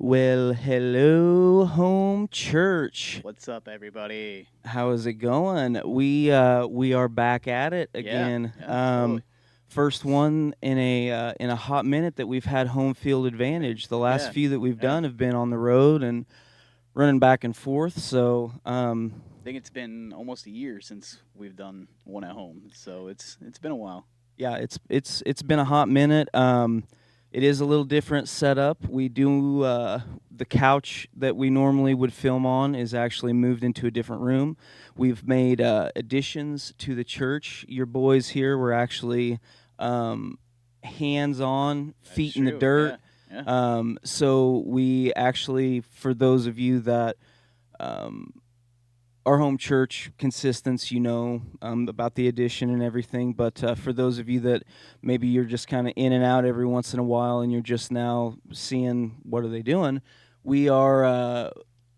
Well, hello, home church. What's up, everybody? How is it going? We are back at it Yeah, again. yeah, totally. First one in a hot minute that we've had home field advantage. The last Yeah, few that we've yeah. done have been on the road and running back and forth. So I think it's been almost a year since we've done one at home, so it's been a while. yeah, it's been a hot minute. It is a little different setup. We do the couch that we normally would film on is actually moved into a different room. We've made additions to the church. Your boys here were actually hands on, That's feet in the true. dirt. Yeah, yeah. So we actually, for those of you that um, our home church consistency, about the addition and everything. But for those of you that maybe you're just kind of in and out every once in a while and you're just now seeing what are they doing, we are.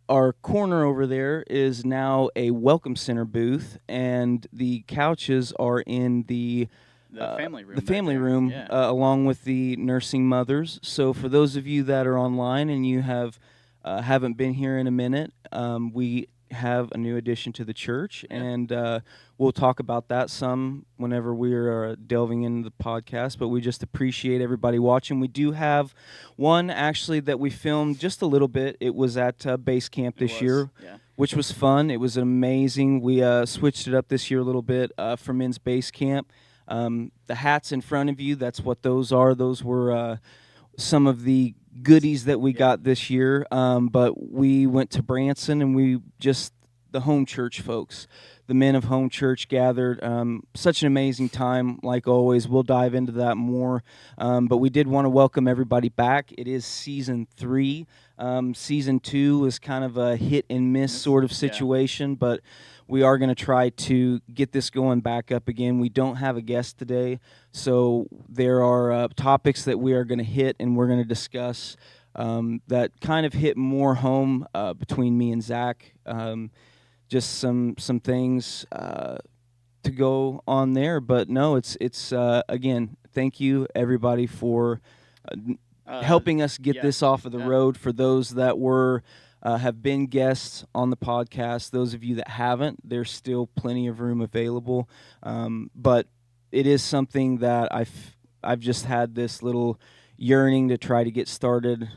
Our corner over there is now a welcome center booth, and the couches are in The family room. the back family there. room Yeah, along with the nursing mothers. So for those of you that are online and you haven't been here in a minute, we have a new addition to the church, yeah. and we'll talk about that some whenever we're delving into the podcast. But we just appreciate everybody watching. We do have one actually that we filmed just a little bit. It was at base camp It this was. year, Yeah, which was fun. It was amazing. We switched it up this year a little bit for men's base camp. The hats in front of you, that's what those are. Those were some of the goodies that we yeah. got this year. But we went to Branson and the home church folks, the men of home church gathered. Such an amazing time, like always. We'll dive into that more. But we did want to welcome everybody back. It is season 3. Season 2 is kind of a hit and miss sort of Yeah. situation, but we are going to try to get this going back up again. We don't have a guest today, so there are topics that we are going to hit and we're going to discuss that kind of hit more home between me and Zach. Just some things to go on there, but no, it's again. Thank you everybody for helping us get Yeah, this off of the yeah. road. For those that were have been guests on the podcast, those of you that haven't, there's still plenty of room available. But it is something that I've just had this little yearning to try to get started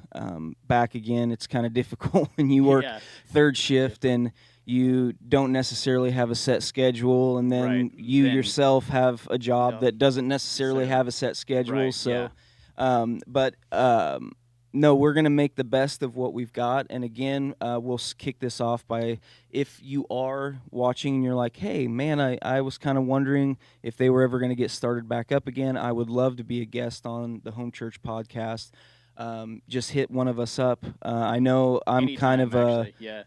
back again. It's kind of difficult when you work Yeah. third shift and you don't necessarily have a set schedule, and then Right. you Then yourself have a job don't that doesn't necessarily necessarily- have a set schedule. Right. So, Yeah. but no, we're going to make the best of what we've got. And again, we'll kick this off by, if you are watching and you're like, hey, man, I was kind of wondering if they were ever going to get started back up again. I would love to be a guest on the Home Church podcast. Just hit one of us up. I know I'm kind Anytime, of actually. Yeah.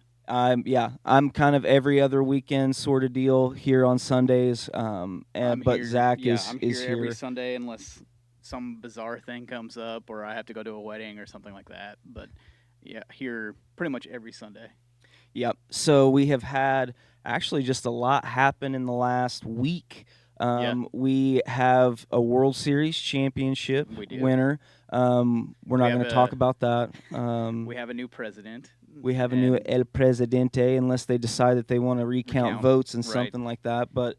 I'm kind of every other weekend sort of deal here on Sundays. But Here, Zach yeah, is I'm is here every here. Sunday unless some bizarre thing comes up or I have to go to a wedding or something like that. But yeah, here pretty much every Sunday. Yep. So we have had actually just a lot happen in the last week. We have a World Series championship We do. winner. We're not have going to talk a- about that. We have a new president. We have a new and- El Presidente, unless they decide that they want to recount votes and right. something like that. But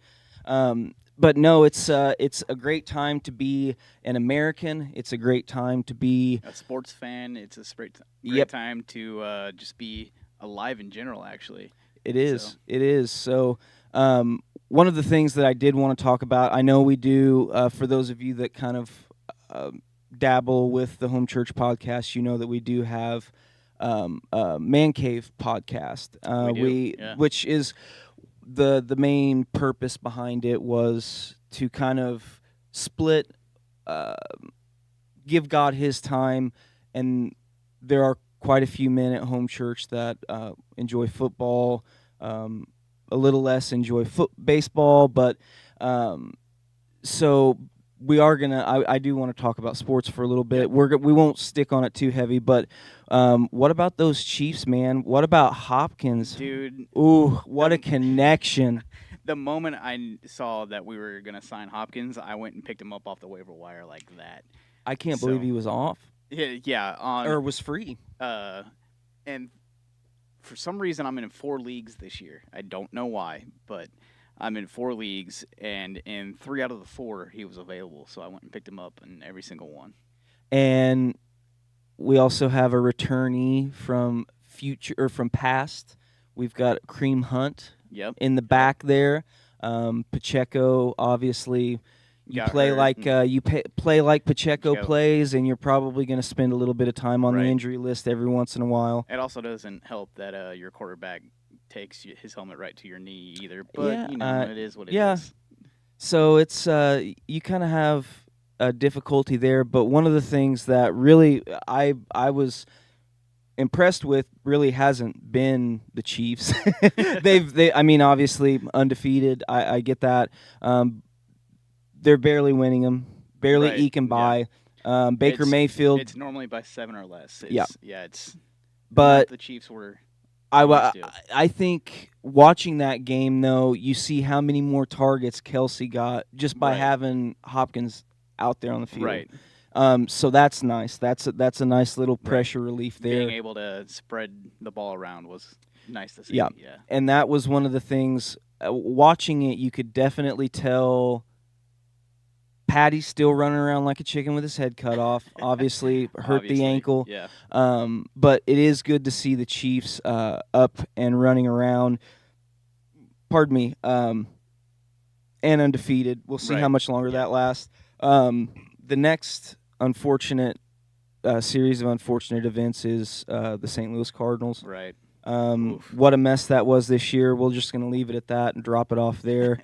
no, it's a great time to be an American. It's a great time to be a sports fan. It's a great Yep. time to just be alive in general, actually. It is. So- It is. So, one of the things that I did want to talk about, I know we do, for those of you that kind of dabble with the Home Church podcast, you know that we do have a Man Cave podcast. We do, yeah. Which is the main purpose behind it was to kind of split, give God His time, and there are quite a few men at home church that enjoy football, a little less enjoy baseball, but so we are gonna. I do want to talk about sports for a little bit. Yep. We won't stick on it too heavy, but what about those Chiefs, man? What about Hopkins? Dude, Ooh, what a connection! the moment I saw that we were going to sign Hopkins, I went and picked him up off the waiver wire like that. I can't So- believe he was off. yeah, on or was free. uh, and for some reason I'm in 4 leagues this year. I don't know why, but I'm in 4 leagues, and in 3 out of the 4 he was available, so I went and picked him up in every single one. And we also have a returnee from future or from past. We've got Cream Hunt Yep, in the back there. Pacheco, obviously, you got play hurt. like play like Pacheco Pacheco, plays, and you're probably going to spend a little bit of time on the right. injury list every once in a while. It also doesn't help that your quarterback takes his helmet right to your knee either, but Yeah, it is what it yeah. is. So it's you kind of have a difficulty there, but one of the things that really I was impressed with really hasn't been the Chiefs. I mean obviously undefeated. I get that. They're barely winning them, barely Right. eking Yeah. by. Baker It's Mayfield, it's normally by 7 or less. yeah, It's not but the Chiefs were I used wa- to. I think watching that game though, you see how many more targets Kelsey got just by Right. having Hopkins out there on the field. Right. So that's nice. That's a nice little Right. pressure relief there. Being able to spread the ball around was nice to see. Yeah. Yeah. And that was one of the things. Watching it, you could definitely tell Patty's still running around like a chicken with his head cut off. Obviously, hurt the Obviously. ankle. Yeah. But it is good to see the Chiefs up and running around. Pardon me. And undefeated. We'll see how Right. much longer Yeah. that lasts. The next unfortunate series of unfortunate events is the St. Louis Cardinals. Right. Oof. What a mess that was this year. We're just going to leave it at that and drop it off there.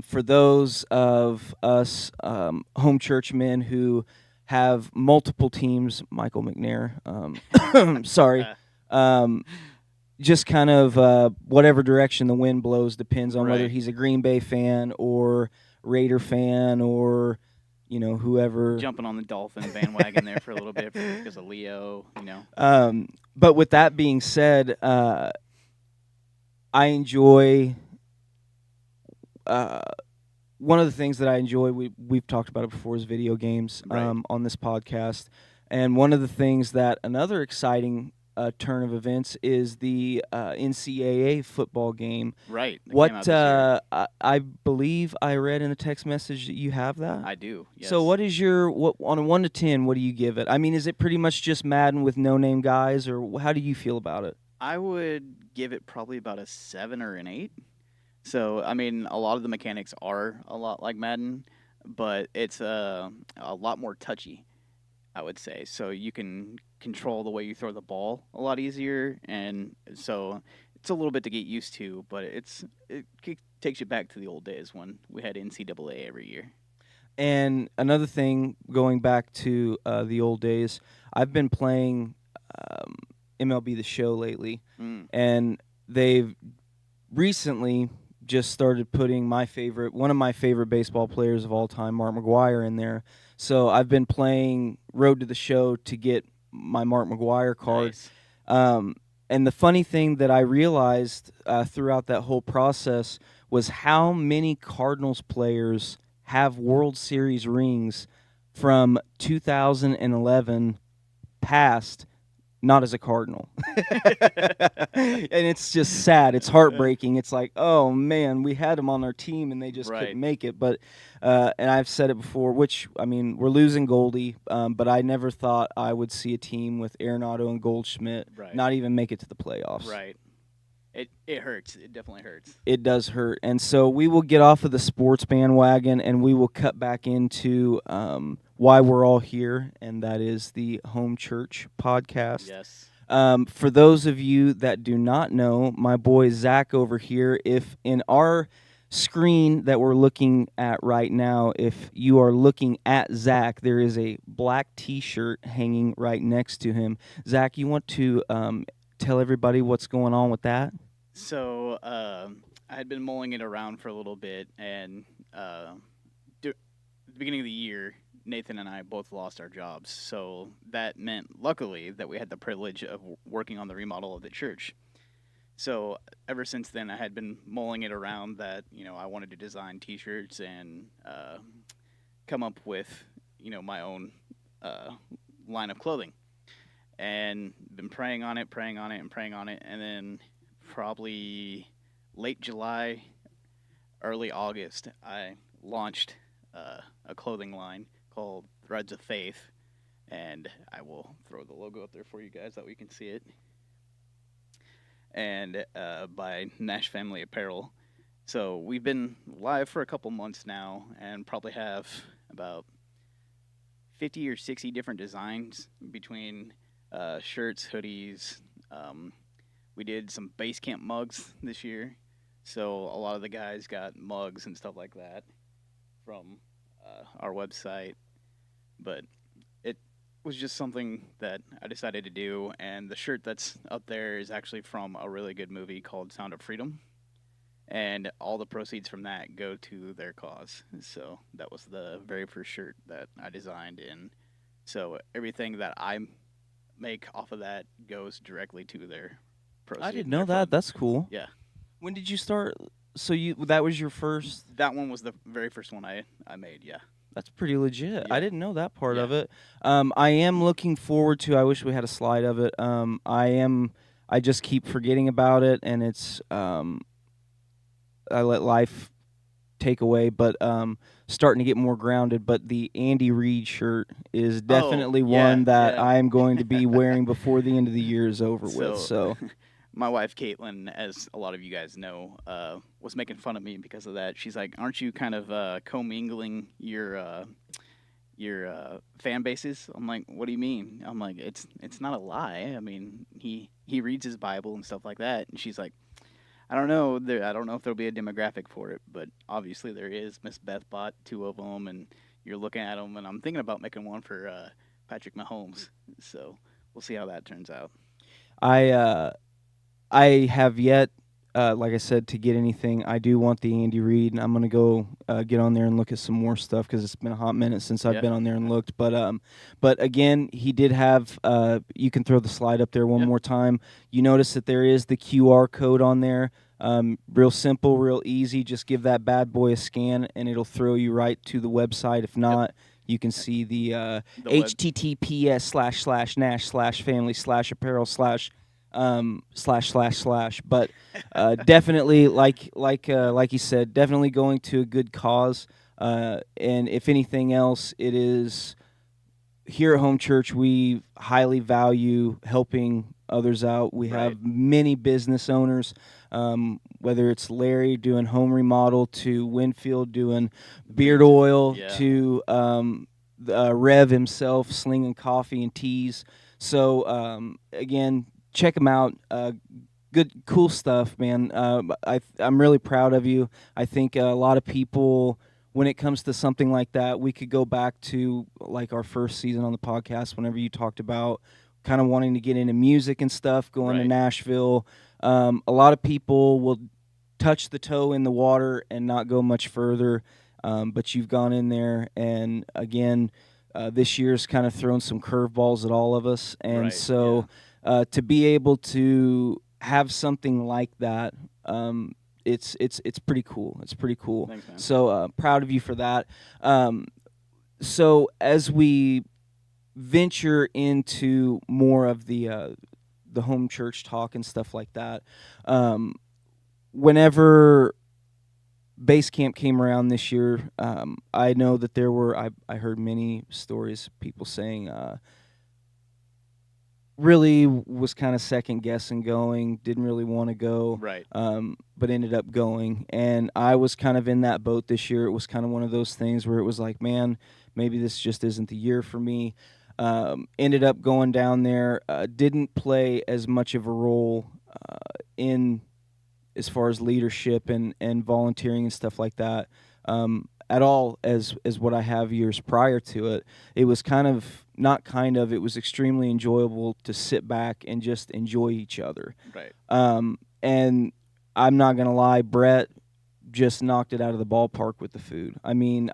For those of us home church men who have multiple teams, Michael McNair, sorry, just kind of whatever direction the wind blows depends on whether Right. he's a Green Bay fan or Raider fan or whoever. Jumping on the Dolphin bandwagon there for a little bit because of Leo. But with that being said, I enjoy. One of the things that I enjoy, we've talked about it before, is video games Right. on this podcast. And one of the things that another exciting turn of events is the NCAA football game. Right. That came out What this year. I believe I read in the text message that you have that. I do. Yes. So what is your on a 1 to 10? What do you give it? I mean, is it pretty much just Madden with no name guys, or how do you feel about it? I would give it probably about a 7 or an 8. So, I mean, a lot of the mechanics are a lot like Madden, but it's a lot more touchy, I would say. So you can control the way you throw the ball a lot easier, and so it's a little bit to get used to, but takes you back to the old days when we had NCAA every year. And another thing, going back to the old days, I've been playing MLB The Show lately, and they've recently just started putting one of my favorite baseball players of all time, Mark McGwire, in there. So I've been playing Road to the Show to get my Mark McGwire card. Nice. And the funny thing that I realized throughout that whole process was how many Cardinals players have World Series rings from 2011 past, not as a Cardinal. And it's just sad. It's heartbreaking. It's like, oh, man, we had them on our team and they just Right. couldn't make it. But and I've said it before, which, I mean, we're losing Goldie, but I never thought I would see a team with Arenado and Goldschmidt Right. not even make it to the playoffs. Right. It hurts. It definitely hurts. It does hurt. And so we will get off of the sports bandwagon and we will cut back into why we're all here, and that is the Home Church podcast. Yes. For those of you that do not know, my boy Zach over here, if in our screen that we're looking at right now, if you are looking at Zach, there is a black T-shirt hanging right next to him. Zach, you want to tell everybody what's going on with that? So I had been mulling it around for a little bit, and at the beginning of the year, Nathan and I both lost our jobs. So that meant, luckily, that we had the privilege of working on the remodel of the church. So ever since then, I had been mulling it around that I wanted to design T-shirts and come up with my own line of clothing, and been praying on it, praying on it, and praying on it, and then probably late July, early August, I launched a clothing line called Threads of Faith, and I will throw the logo up there for you guys that we can see it. And by Nash Family Apparel. So we've been live for a couple months now, and probably have about 50 or 60 different designs between shirts, hoodies. Um, we did some base camp mugs this year, so a lot of the guys got mugs and stuff like that from our website. But it was just something that I decided to do, and the shirt that's up there is actually from a really good movie called Sound of Freedom, and all the proceeds from that go to their cause. So that was the very first shirt that I designed, and so everything that I make off of that goes directly to their proceeds. I didn't know that. That's cool. Yeah. When did you start? So that was your first? That one was the very first one I made. Yeah. That's pretty legit. Yeah. I didn't know that part Yeah. of it. I am looking forward to. I wish we had a slide of it. I just keep forgetting about it, and it's. I let life take away, but starting to get more grounded. But the Andy Reid shirt is definitely one that I am going to be wearing before the end of the year is over with. So. My wife, Caitlin, as a lot of you guys know, was making fun of me because of that. She's like, "Aren't you kind of commingling your fan bases?" I'm like, "What do you mean?" I'm like, "It's not a lie. I mean, he reads his Bible and stuff like that." And she's like, "I don't know. I don't know if there'll be a demographic for it, but obviously there is." Miss Beth bought 2 of them, and you're looking at them, and I'm thinking about making one for Patrick Mahomes. So we'll see how that turns out. I have yet, like I said, to get anything. I do want the Andy Reid, and I'm gonna go get on there and look at some more stuff because it's been a hot minute since I've been on there and looked. But again, he did have. You can throw the slide up there one more time. You notice that there is the QR code on there. Real simple, real easy. Just give that bad boy a scan, and it'll throw you right to the website. If not. You can see the https://nash/family/apparel/ // but definitely like you said, definitely going to a good cause, and if anything else, it is here at Home Church we highly value helping others out. We have many business owners, whether it's Larry doing home remodel, to Winfield doing beard oil, to Rev himself slinging coffee and teas. So again, check them out. Good, cool stuff, man. I'm really proud of you. I think a lot of people, when it comes to something like that, we could go back to like our first season on the podcast whenever you talked about kind of wanting to get into music and stuff, going to Nashville. A lot of people will touch the toe in the water and not go much further, but you've gone in there, and again, this year's kind of thrown some curveballs at all of us, and to be able to have something like that, it's pretty cool. It's pretty cool. Thanks, man. So proud of you for that. So as we venture into more of the home church talk and stuff like that, whenever base camp came around this year, I know that there were I heard many stories, people saying really was kind of second guessing going, didn't really want to go, but ended up going. And I was kind of in that boat this year. It was kind of one of those things where it was like, man, maybe this just isn't the year for me. Ended up going down there, didn't play as much of a role in as far as leadership and volunteering and stuff like that at all as what I have years prior to it. It was it was extremely enjoyable to sit back and just enjoy each other. Right. And I'm not going to lie, Brett just knocked it out of the ballpark with the food. I mean,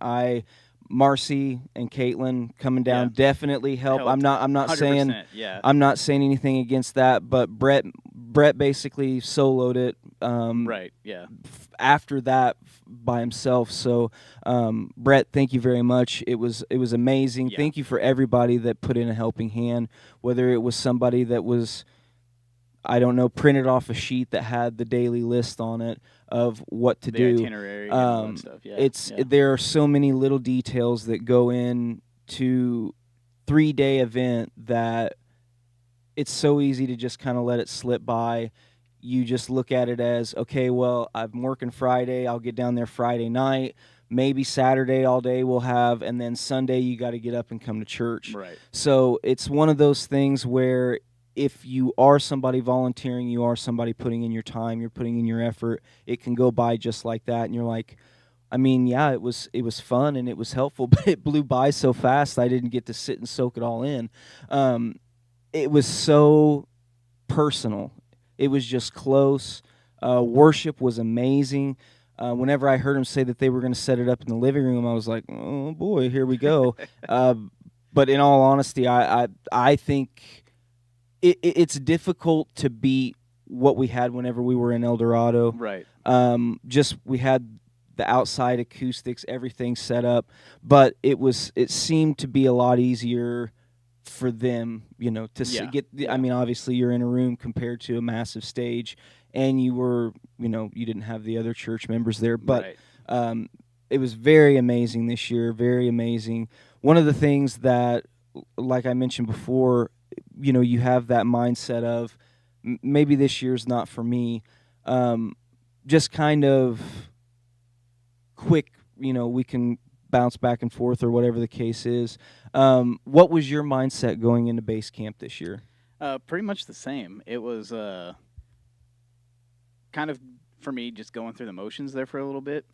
Marcy and Caitlin coming down definitely helped. I'm not saying I'm not saying anything against that, but Brett basically soloed it. Right. Yeah. after that by himself. So, Brett, thank you very much. It was amazing. Yeah. Thank you for everybody that put in a helping hand, whether it was somebody that was, I don't know, printed off a sheet that had the daily list on it of what to The do. itinerary and all that stuff. Yeah. It's Yeah. there are so many little details that go in to 3-day event that it's so easy to just kind of let it slip by. You just look at it as, okay, well, I'm working Friday. I'll get down there Friday night. Maybe Saturday all day we'll have, and then Sunday you got to get up and come to church. Right. So it's one of those things where if you are somebody volunteering, you are somebody putting in your time, you're putting in your effort, it can go by just like that. And you're like, I mean, yeah, it was fun and it was helpful, but it blew by so fast I didn't get to sit and soak it all in. It was so personal. It was just close. Worship was amazing. Whenever I heard him say that they were going to set it up in the living room, I was like, "Oh boy, here we go." But in all honesty, I think it's difficult to beat what we had whenever we were in El Dorado. Right. Just we had the outside acoustics, everything set up, but it seemed to be a lot easier for them, to Yeah. get. Yeah. I mean, obviously, you're in a room compared to a massive stage, and you were, you didn't have the other church members there, but Right. it was very amazing this year. Very amazing. One of the things that, like I mentioned before, you have that mindset of maybe this year's not for me. Just kind of quick, we can bounce back and forth or whatever the case is. What was your mindset going into base camp this year? Pretty much the same. It was kind of for me just going through the motions there for a little bit,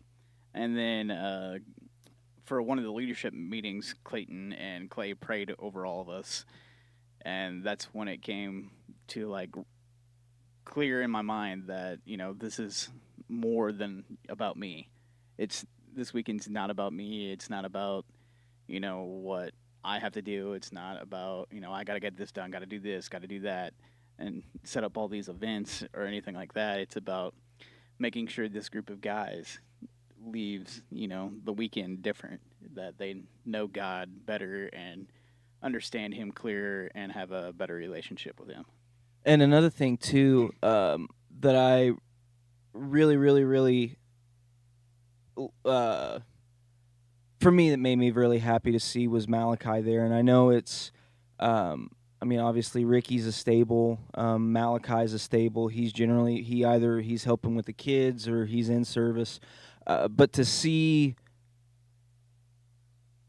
and then for one of the leadership meetings, Clayton and Clay prayed over all of us, and that's when it came to like clear in my mind that this is more than about me. It's this weekend's not about me. It's not about what I have to do. It's not about I got to get this done, got to do this, got to do that, and set up all these events or anything like that. It's about making sure this group of guys leaves the weekend different, that they know God better and understand Him clearer and have a better relationship with Him. And another thing too, that I really, really, really, for me, that made me really happy to see was Malachi there. And I know it's, I mean, obviously Ricky's a stable, Malachi's a stable. He's helping with the kids or he's in service, but to see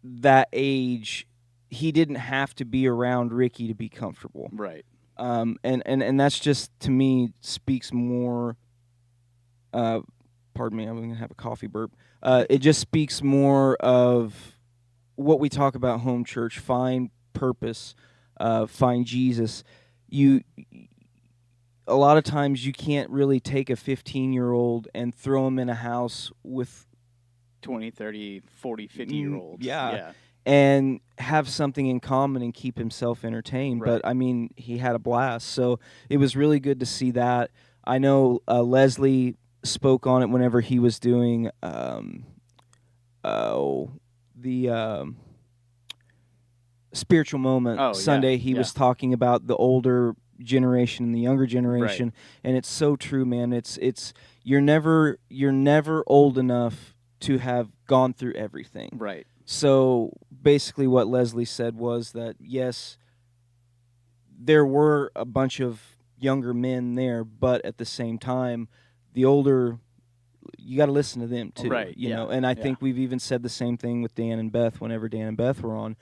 that age, he didn't have to be around Ricky to be comfortable. Right. And that's just, to me, speaks more. Pardon me, I'm gonna have a coffee burp. It just speaks more of what we talk about home church: find purpose, find Jesus. You a lot of times you can't really take a 15-year-old and throw him in a house with 20, 30, 40, 50-year-olds. Yeah. and have something in common and keep himself entertained. Right. But I mean, he had a blast, so it was really good to see that. I know Leslie spoke on it whenever he was doing the spiritual moment Sunday. He was talking about the older generation and the younger generation, Right. and it's so true, man. It's you're never old enough to have gone through everything. Right. So basically what Leslie said was that, yes, there were a bunch of younger men there, but at the same time, the older, you got to listen to them too. Right, You yeah, know, and I yeah. think we've even said the same thing with Dan and Beth whenever Dan and Beth were on.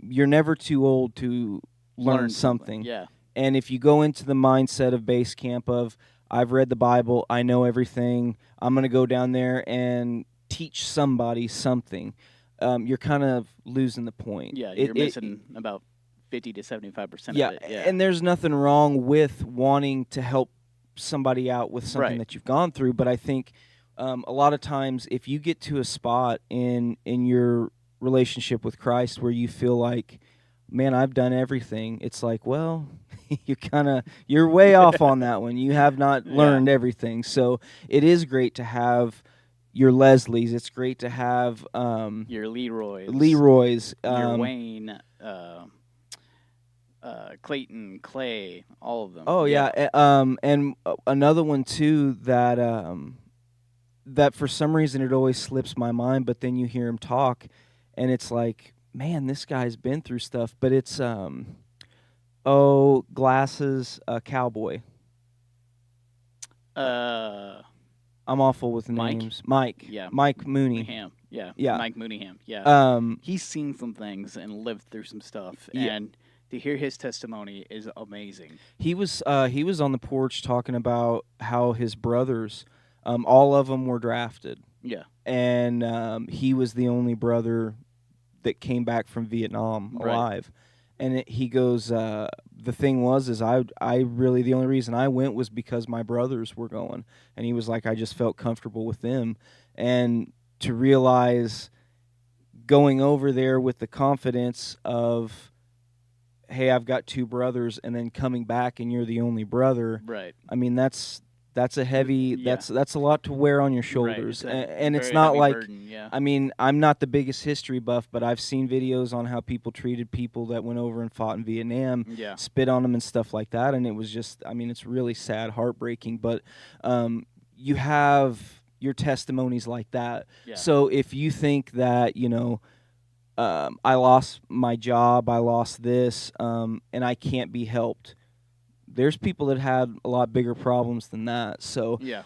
You're never too old to learn something. Yeah. And if you go into the mindset of base camp of, I've read the Bible, I know everything, I'm going to go down there and teach somebody something, you're kind of losing the point. Yeah, you're missing about 50 to 75% of it. Yeah. And there's nothing wrong with wanting to help somebody out with something Right. that you've gone through, but I think a lot of times if you get to a spot in your relationship with Christ where you feel like, man, I've done everything. It's like, well, you're way off on that one. You have not Yeah. learned everything. So it is great to have your Leslies. It's great to have Your Leroy's, Leroy's. your Wayne, Clayton, Clay, all of them. Oh yeah, Yeah. and another one too that that for some reason it always slips my mind, but then you hear him talk, and it's like, man, this guy's been through stuff. But it's glasses, cowboy. Uh, I'm awful with Mike. names. Mike, Yeah. Mike Mooney. Mooneyham. Yeah. Yeah. Mike Mooneyham. Yeah. Um, He's seen some things and lived through some stuff, yeah. and to hear his testimony is amazing. He was on the porch talking about how his brothers, all of them were drafted, Yeah. and he was the only brother that came back from Vietnam Right. alive. And he goes, the thing was, is I really, the only reason I went was because my brothers were going. And he was like, I just felt comfortable with them. And to realize going over there with the confidence of, hey, I've got two brothers, and then coming back and you're the only brother. Right. I mean, that's a heavy, Yeah. that's a lot to wear on your Right. shoulders. It's a And it's very not heavy like, burden. Yeah. I mean, I'm not the biggest history buff, but I've seen videos on how people treated people that went over and fought in Vietnam, Yeah. spit on them and stuff like that. And it was just, I mean, it's really sad, heartbreaking. But you have your testimonies like that. Yeah. So if you think that, I lost my job, I lost this, and I can't be helped, there's people that had a lot bigger problems than that. So Yeah.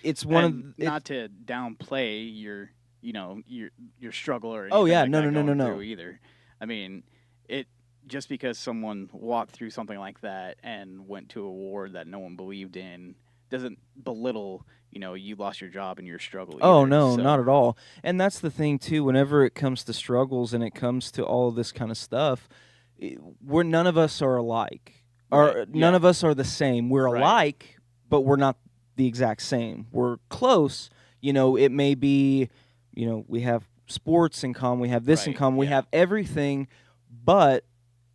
it's one And of not to downplay your your struggle or Oh, anything yeah, like no, that no, no, going no, through no. either. I mean, it just because someone walked through something like that and went to a war that no one believed in doesn't belittle, you lost your job and your struggle Oh either. no, So not at all. And that's the thing too. Whenever it comes to struggles and it comes to all of this kind of stuff, we're none of us are alike, or Right, none yeah. of us are the same. We're Right. alike, but we're not the exact same. We're close. It may be, we have sports in common, we have this in Right, common, we yeah. have everything, but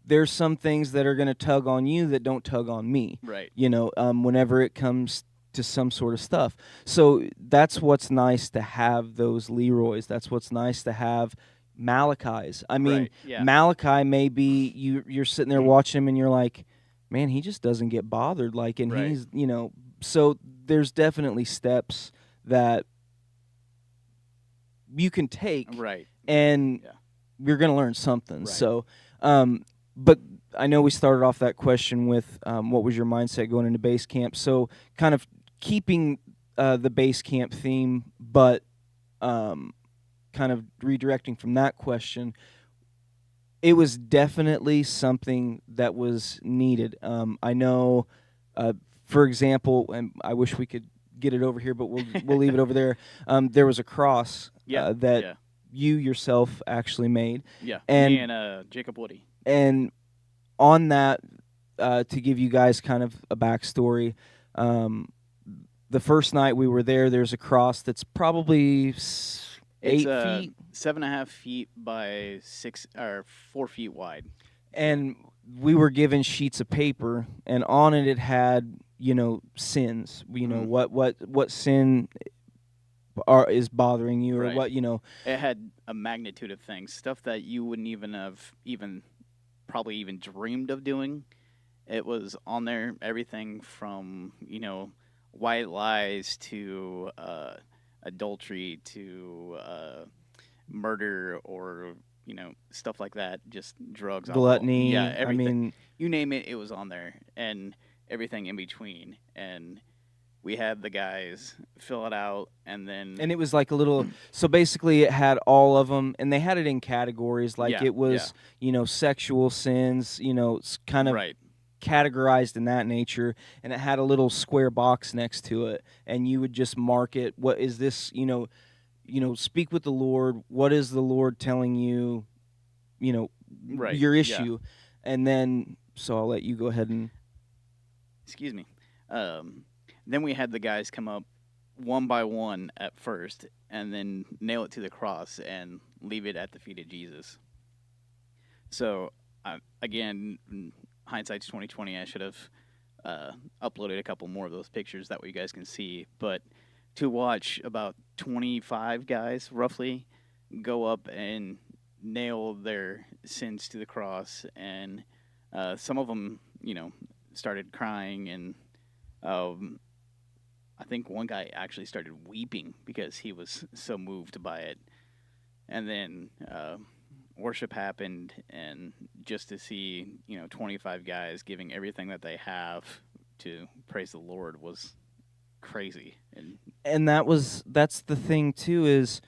there's some things that are going to tug on you that don't tug on me. Right. Whenever it comes to some sort of stuff. So that's what's nice to have those Leroys. That's what's nice to have Malachi's. I mean, Right, yeah. Malachi may be you're sitting there watching him and you're like, man, he just doesn't get bothered. Like, and Right. he's so there's definitely steps that you can take, Right. and Yeah. you're gonna learn something. Right. So, but I know we started off that question with what was your mindset going into base camp. So, kind of keeping the base camp theme, but kind of redirecting from that question. It was definitely something that was needed. I know, for example, and I wish we could get it over here, but we'll leave it over there. There was a cross Yeah. that yeah. you yourself actually made. Yeah. And Me and Jacob Woody. and on that, to give you guys kind of a backstory, the first night we were there, there's a cross that's probably 8 feet, 7.5 feet by 4 feet wide. and we were given sheets of paper, and on it had sins. Mhm. What sin is bothering you, or Right. what It had a magnitude of things, stuff that you wouldn't even have probably even dreamed of doing. It was on there, everything from white lies to adultery to murder, or stuff like that, just drugs, alcohol. gluttony. Yeah, everything. I mean, You name it, it was on there, and everything in between. And we had the guys fill it out, and then and it was like a little. So basically, it had all of them, and they had it in categories. Like Yeah, it was, sexual sins. It's kind of right, categorized in that nature, and it had a little square box next to it, and you would just mark it. What is this? Speak with the Lord. What is the Lord telling you? right, Your yeah. issue, and then so I'll let you go ahead and. Excuse me. Then we had the guys come up one by one at first, and then nail it to the cross and leave it at the feet of Jesus. So, again, hindsight's 2020. I should have uploaded a couple more of those pictures that way you guys can see. But to watch about 25 guys roughly go up and nail their sins to the cross, and some of them, started crying, and um, I think one guy actually started weeping because he was so moved by it. And then worship happened, and just to see 25 guys giving everything that they have to praise the Lord was crazy. And that's the thing too is,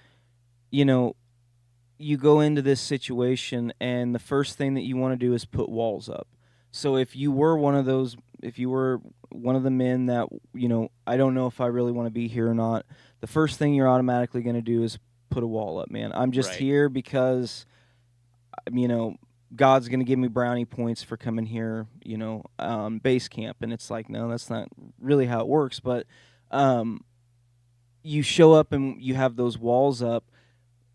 you know, you go into this situation and the first thing that you want to do is put walls up. So if you were one of the men that, I don't know if I really want to be here or not, the first thing you're automatically going to do is put a wall up, man. I'm just Right. here because, you know, God's going to give me brownie points for coming here, base camp. And it's like, no, that's not really how it works. But um, you show up and you have those walls up.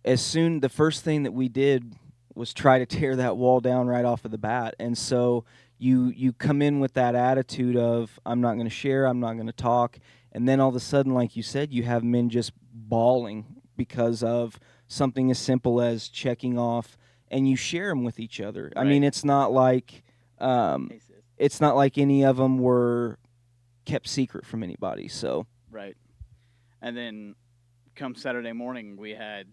The first thing that we did was try to tear that wall down right off of the bat. And so you come in with that attitude of, I'm not going to share, I'm not going to talk, and then all of a sudden, like you said, you have men just bawling because of something as simple as checking off, and you share them with each other. I mean, Right. um, Hey, sis. it's not like any of them were kept secret from anybody. So Right. And then come Saturday morning, we had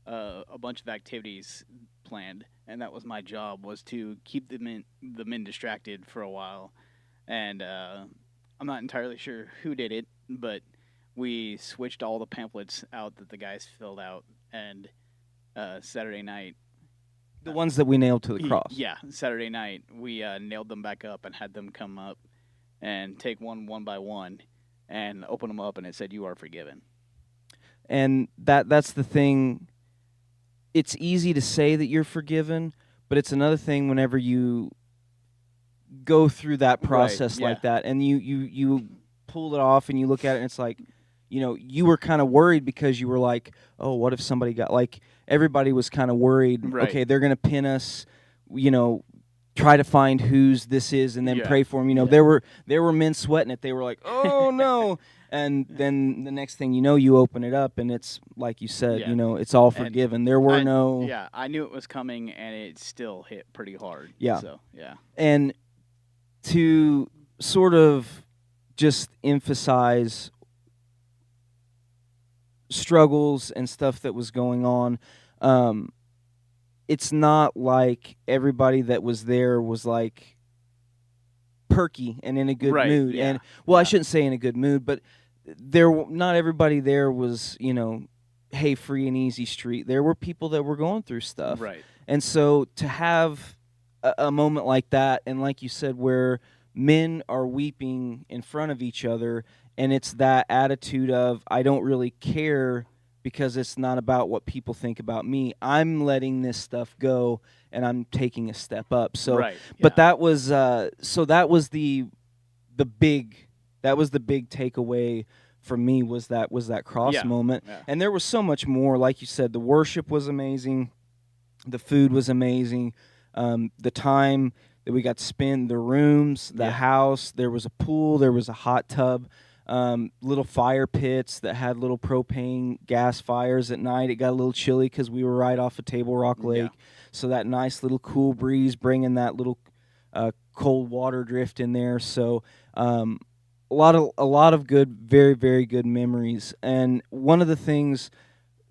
a bunch of activities planned, and that was my job, was to keep the men distracted for a while. And I'm not entirely sure who did it, but we switched all the pamphlets out that the guys filled out, and Saturday night, the ones that we nailed to the y- cross. yeah, Saturday night we nailed them back up and had them come up and take one by one and open them up, and it said, "You are forgiven." And that's the thing. It's easy to say that you're forgiven, but it's another thing whenever you go through that Right. process Yeah. like that and you pull it off and you look at it and it's like, you were kind of worried because you were like, oh, what if somebody got, like, everybody was kind of worried, Right. okay, they're going to pin us, you know, try to find whose this is and then Yeah. pray for them. Yeah. There were men sweating it. They were like, oh no. And then the next thing you know, you open it up and it's like you said, Yeah. it's all And forgiven. There were no, yeah, I knew it was coming, and it still hit pretty hard. yeah. So yeah. And to sort of just emphasize struggles and stuff that was going on, um, it's not like everybody that was there was like perky and in a good Right. mood. Yeah. And well, I Yeah. shouldn't say in a good mood, but not everybody there was, hey, free and easy street. There were people that were going through stuff. Right. And so to have a moment like that, and like you said, where men are weeping in front of each other, and it's that attitude of, I don't really care because it's not about what people think about me. I'm letting this stuff go and I'm taking a step up. So, Right. but Yeah. that was the big takeaway for me, was that cross Yeah. moment. Yeah. And there was so much more. Like you said, the worship was amazing, the food was amazing, the time that we got to spend, the rooms, the Yeah. house. There was a pool, there was a hot tub, little fire pits that had little propane gas fires at night. It got a little chilly because we were right off of Table Rock Lake, Yeah. so that nice little cool breeze bringing that little cold water drift in there. So a lot of good, very very good memories. And one of the things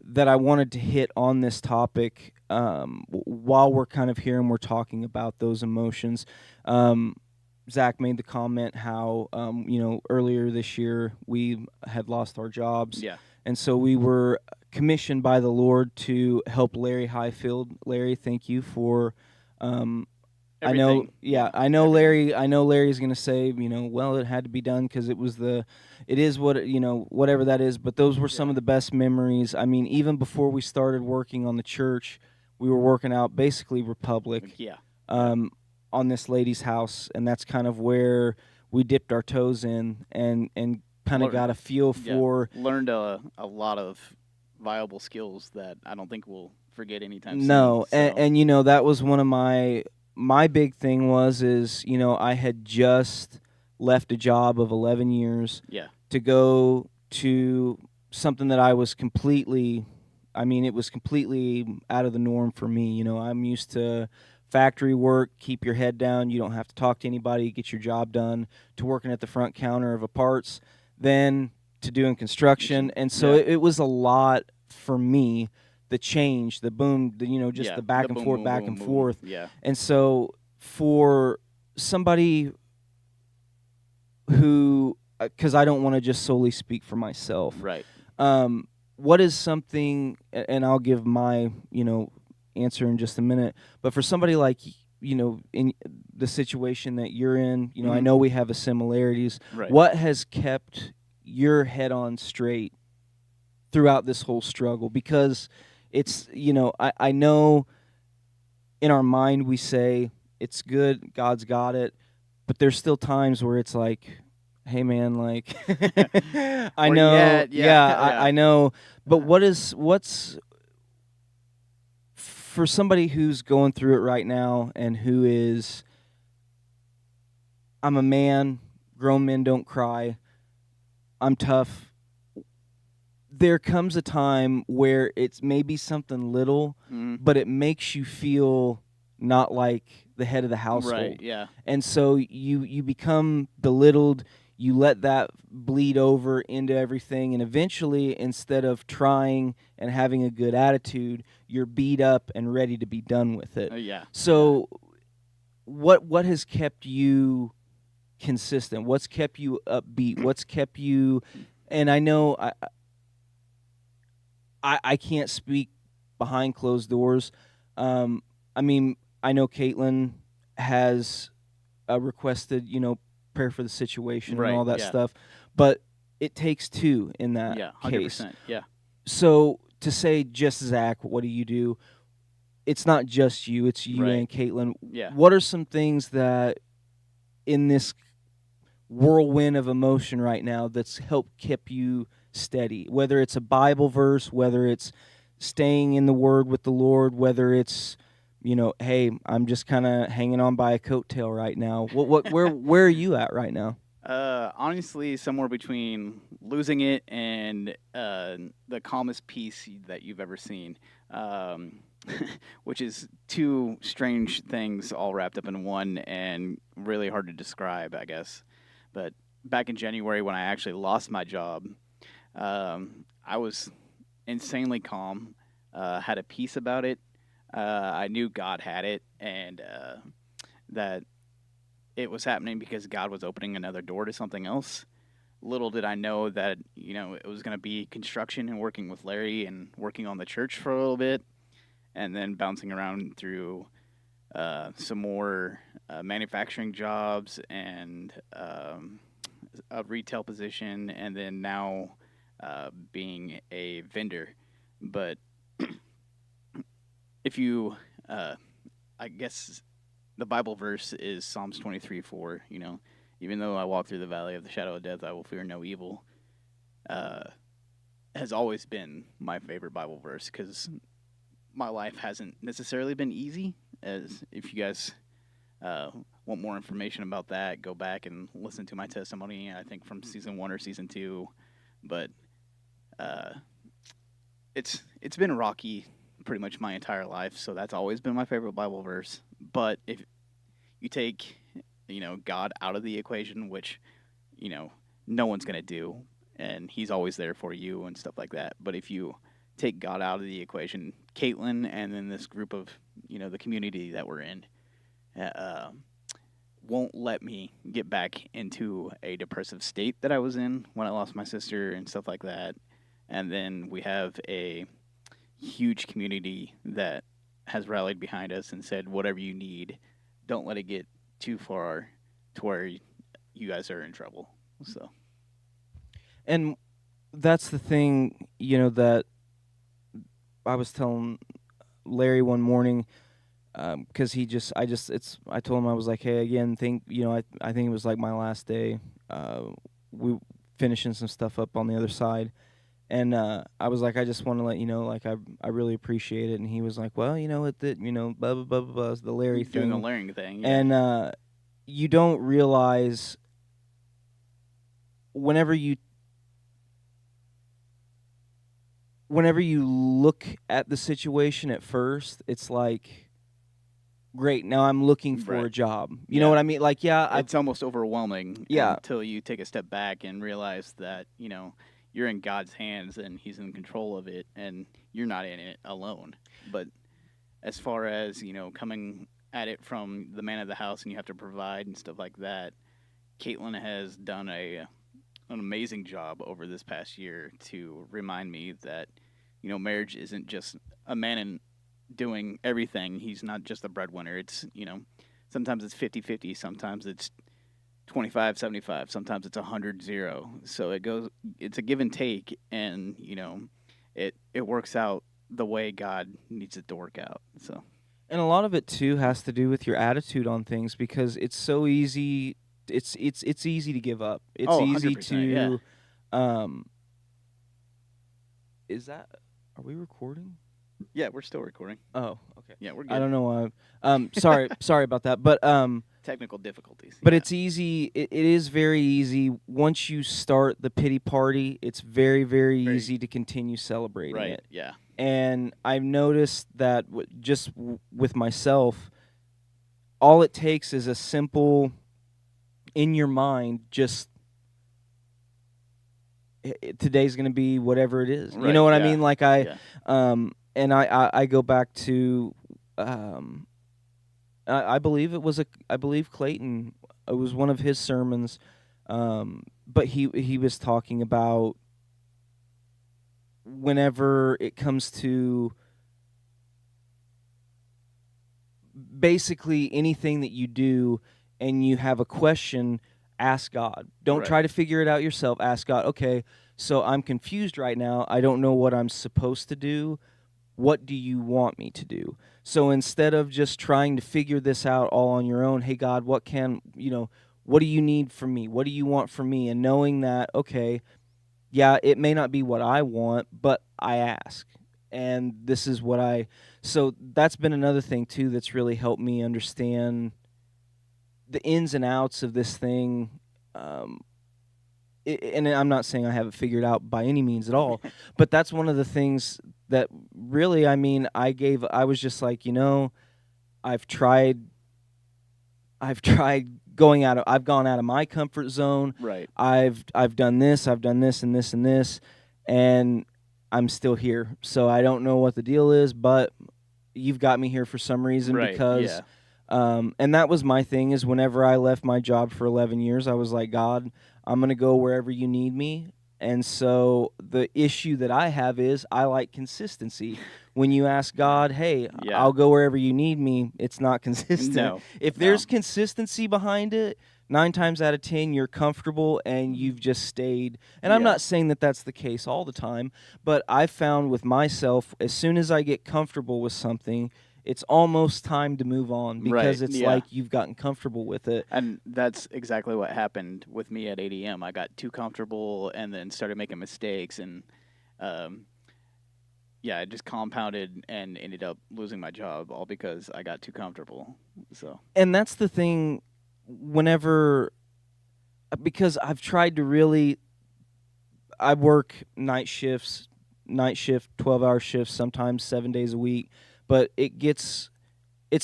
that I wanted to hit on this topic, while we're kind of here and we're talking about those emotions. Zach made the comment how, earlier this year we had lost our jobs. Yeah. And so we were commissioned by the Lord to help Larry Highfield. Larry, thank you for. Everything. I know Everything. Larry. I know Larry's gonna say, well, it had to be done because it is what whatever that is. But those were some Yeah. of the best memories. I mean, even before we started working on the church, we were working out basically Republic, Yeah. um, on this lady's house, and that's kind of where we dipped our toes in and kind of Learn- got a feel Yeah. for. Learned a lot of viable skills that I don't think we'll forget anytime soon. No, So and that was one of my big thing is I had just left a job of 11 years yeah, to go to something that I was completely, I mean, it was completely out of the norm for me. I'm used to factory work, keep your head down, you don't have to talk to anybody, get your job done, to working at the front counter of a parts, then to doing construction. And so yeah, it was a lot for me, the change, the boom, just yeah. the The back boom, and boom, boom. forth. Yeah, And so for somebody who, because I don't want to just solely speak for myself, right. um, what is something, and I'll give my, answer in just a minute, but for somebody like, in the situation that you're in, I Hmm. know we have a similarities. Right. What has kept your head on straight throughout this whole struggle? Because it's, I know in our mind we say it's good, God's got it, but there's still times where it's like, hey man, like I Where you know, at? Yeah, yeah, yeah. I know, but what's for somebody who's going through it right now and who is, I'm a man, grown men don't cry, I'm tough. There comes a time where it's maybe something little, Hmm. but it makes you feel not like the head of the Right. household. Yeah. And so you become belittled, you let that bleed over into everything, and eventually, instead of trying and having a good attitude, you're beat up and ready to be done with it. Yeah. Yeah. So what has kept you consistent? What's kept you upbeat? What's kept you, and I know I can't speak behind closed doors. Um, I mean, I know Caitlin has requested, prayer for the situation and Right. all that Yeah. stuff, but it takes two in that Yeah. case. 100%. Yeah. So to say just Zach, what do you do? It's not just you; it's you Right. and Caitlin. Yeah. What are some things that in this whirlwind of emotion right now that's helped keep you steady? Whether it's a Bible verse, whether it's staying in the Word with the Lord, whether it's hey, I'm just kind of hanging on by a coattail right now. Where are you at right now? Honestly, somewhere between losing it and the calmest peace that you've ever seen, um, which is two strange things all wrapped up in one and really hard to describe, I guess. But back in January, when I actually lost my job, I was insanely calm, had a peace about it. I knew God had it, and that it was happening because God was opening another door to something else. Little did I know that, it was going to be construction and working with Larry and working on the church for a little bit, and then bouncing around through some more manufacturing jobs and a retail position, and then now being a vendor. But if you, uh, I guess the Bible verse is Psalms 23:4. Even though I walk through the valley of the shadow of death, I will fear no evil. Uh, has always been my favorite Bible verse because my life hasn't necessarily been easy. As if you guys uh, want more information about that, go back and listen to my testimony. I think from season 1 or season 2, but uh, it's been rocky pretty much my entire life. So that's always been my favorite Bible verse. But if you take God out of the equation, which you know no one's gonna do, and He's always there for you and stuff like that. But if you take God out of the equation, Caitlin, and then this group of the community that we're in, uh, won't let me get back into a depressive state that I was in when I lost my sister and stuff like that. And then we have a huge community that has rallied behind us and said, whatever you need, don't let it get too far to where you guys are in trouble. So, And that's the thing, that I was telling Larry one morning, because I told him, I was like, hey, again, I think it was like my last day. We finishing some stuff up on the other side, And I was like, I just want to let you know, like I really appreciate it. And he was like, well, blah blah blah blah blah, is the Larry Doing a thing. learning thing, yeah. And you don't realize whenever you whenever you look at the situation at first, it's like, great, now I'm looking for Right. a job. You know Yeah. what I mean? Like, yeah, I It's almost overwhelming yeah, until you take a step back and realize that, you're in God's hands and He's in control of it and you're not in it alone. But as far as, coming at it from the man of the house and you have to provide and stuff like that, Caitlin has done an amazing job over this past year to remind me that, marriage isn't just a man in doing everything. He's not just the breadwinner. It's, sometimes it's 50-50, sometimes it's 25-75, sometimes it's 100-0. So it's a give and take, and, it works out the way God needs it to work out. So, and a lot of it too has to do with your attitude on things, because it's so easy. It's easy to give up. It's oh, easy 100%. Yeah. to um. Is that? Are we recording? Yeah, we're still recording. Oh, okay. Yeah, we're I good. don't know why. Sorry about that. Technical difficulties. But Yeah. it's easy. It is very easy. Once you start the pity party, it's very, very Very- easy to continue celebrating Right. it. Yeah. And I've noticed that with myself, all it takes is a simple, in your mind, just today's going to be whatever it is. You Right. know what I Yeah. mean? Like Yeah. and I go back to, I believe I believe Clayton. It was one of his sermons, but he was talking about whenever it comes to basically anything that you do and you have a question, ask God. Don't Right. try to figure it out yourself. Ask God, okay, so I'm confused right now. I don't know what I'm supposed to do. What do you want me to do? So instead of just trying to figure this out all on your own, hey, God, what do you need from me? What do you want from me? And knowing that, okay, yeah, it may not be what I want, but I ask. And this is what so that's been another thing too that's really helped me understand the ins and outs of this thing. Um, and I'm not saying I have it figured out by any means at all, but that's one of the things that really, I mean, I was just like, I've tried, I've tried I've gone out of my comfort zone. Right. I've done this, and this and this, and I'm still here. So I don't know what the deal is, but you've got me here for some reason, Right. because Yeah. and that was my thing, is whenever I left my job for 11 years, I was like, God, I'm going to go wherever you need me. And so the issue that I have is I like consistency. When you ask God, hey, Yeah. I'll go wherever you need me, it's not consistent. No. If No. there's consistency behind it, 9 times out of 10, you're comfortable and you've just stayed. And I'm Yeah. not saying that that's the case all the time, but I found with myself, as soon as I get comfortable with something, it's almost time to move on, because Right, it's yeah. like you've gotten comfortable with it. And that's exactly what happened with me at ADM. I got too comfortable and then started making mistakes, and um, yeah, it just compounded and ended up losing my job all because I got too comfortable. So And that's the thing, whenever, because I've tried to really, I work night shifts, 12-hour shifts, sometimes 7 days a week, but it's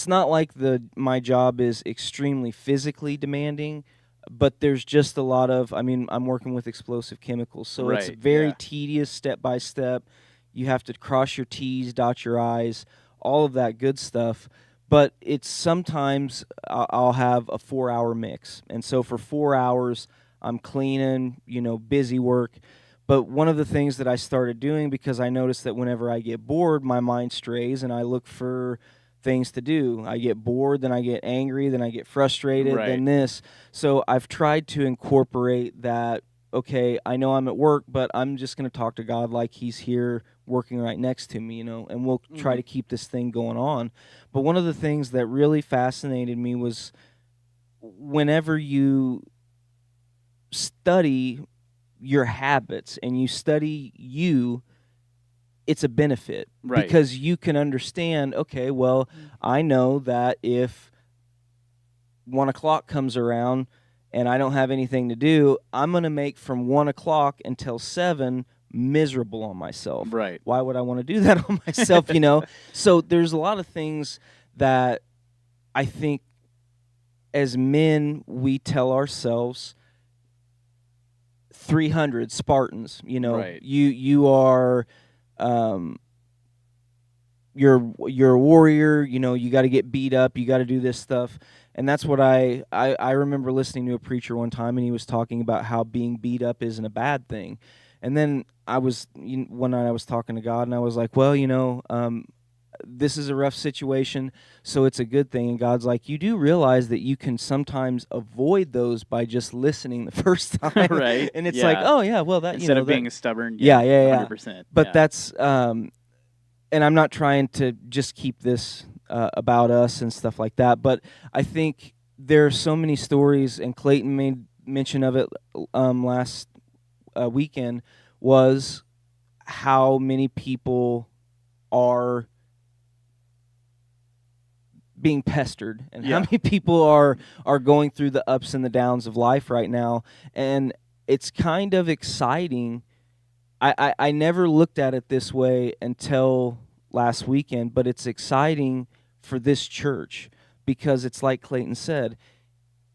not like my job is extremely physically demanding, but there's just a lot of, I mean, I'm working with explosive chemicals, so it's Right, very yeah. tedious step by step. You have to cross your T's, dot your I's, all of that good stuff. But it's sometimes I'll have a 4-hour mix, and so for 4 hours I'm cleaning, busy work. But one of the things that I started doing, because I noticed that whenever I get bored, my mind strays and I look for things to do. I get bored, then I get angry, then I get frustrated, Right. then this. So I've tried to incorporate that. Okay, I know I'm at work, but I'm just going to talk to God like He's here working right next to me, and we'll try to keep this thing going on. But one of the things that really fascinated me was whenever you study your habits and you study you, it's a benefit Right. because you can understand, okay, well, I know that if 1 o'clock comes around and I don't have anything to do, I'm going to make from 1 o'clock until 7 miserable on myself. Right. Why would I want to do that on myself, So there's a lot of things that I think as men we tell ourselves 300 Spartans, Right. you are you're a warrior, you got to get beat up, you got to do this stuff. And that's what I remember listening to a preacher one time, and he was talking about how being beat up isn't a bad thing. And then one night I was talking to God, and I was like, well, this is a rough situation, so it's a good thing. And God's like, you do realize that you can sometimes avoid those by just listening the first time. Right. And it's Yeah. like, oh yeah, well, that Instead of that, being stubborn. Yeah. 100%. But yeah. that's and I'm not trying to just keep this about us and stuff like that, but I think there are so many stories, and Clayton made mention of it last weekend, was how many people are being pestered and how many people are going through the ups and the downs of life right now. And it's kind of exciting. I never looked at it this way until last weekend, but it's exciting for this church because it's like Clayton said,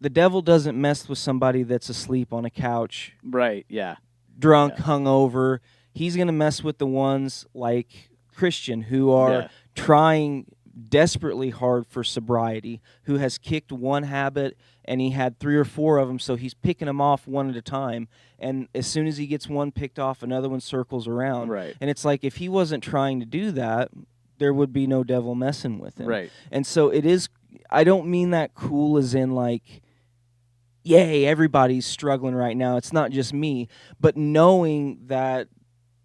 the devil doesn't mess with somebody that's asleep on a couch, Right, yeah. drunk, Yeah. hungover. He's going to mess with the ones like Christian who are trying desperately hard for sobriety, who has kicked one habit and he had 3 or 4 of them, so he's picking them off one at a time. And as soon as he gets one picked off, another one circles around. Right. And it's like if he wasn't trying to do that, there would be no devil messing with him. Right. And so it is, I don't mean that cool as in like, yay, everybody's struggling right now. It's not just me. But knowing that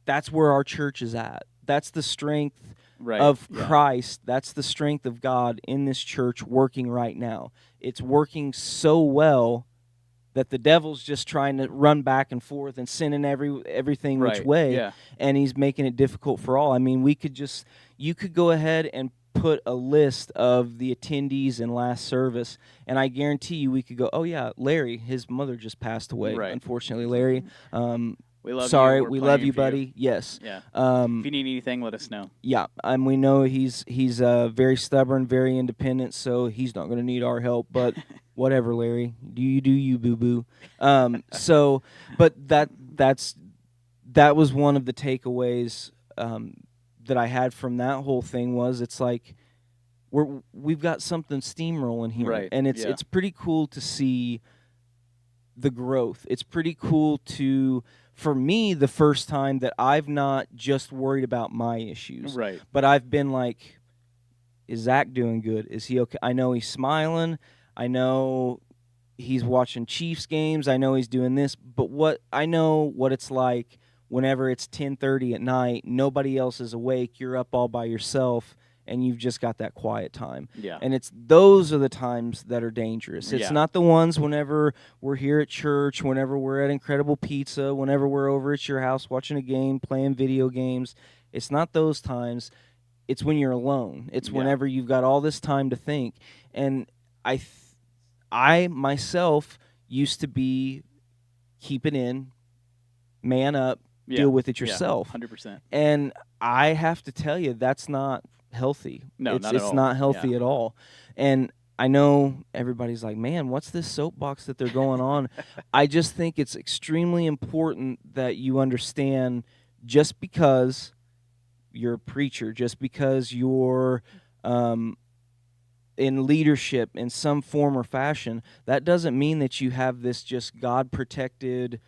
that's where our church is at. That's the strength of Christ. That's the strength of God in this church working right now. It's working so well that the devil's just trying to run back and forth and sending everything which way, and he's making it difficult for all. I mean, you could go ahead and put a list of the attendees in last service, and I guarantee you we could go, oh yeah, Larry, his mother just passed away. Right. Unfortunately, Larry. We love sorry, you. we love you, buddy. Yes. Yeah. If you need anything, let us know. Yeah, and we know he's very stubborn, very independent, so he's not going to need our help. But whatever, Larry, do you, boo boo. But that was one of the takeaways that I had from that whole thing was it's like we've got something steamrolling here, right. And it's pretty cool to see the growth. It's pretty cool to. For me, the first time that I've not just worried about my issues, right? But I've been like, is Zach doing good? Is he okay? I know he's smiling. I know he's watching Chiefs games. I know he's doing this. But I know what it's like whenever it's 10:30 at night, nobody else is awake, you're up all by yourself, and you've just got that quiet time. Yeah. And those are the times that are dangerous. It's not the ones whenever we're here at church, whenever we're at Incredible Pizza, whenever we're over at your house watching a game, playing video games. It's not those times. It's when you're alone. It's whenever you've got all this time to think. And I myself used to be keep it in, man up, deal with it yourself. 100%. And I have to tell you, that's not healthy. No, it's not at all. Not healthy at all. And I know everybody's like, man, what's this soapbox that they're going on? I just think it's extremely important that you understand just because you're a preacher, just because you're in leadership in some form or fashion, that doesn't mean that you have this just God-protected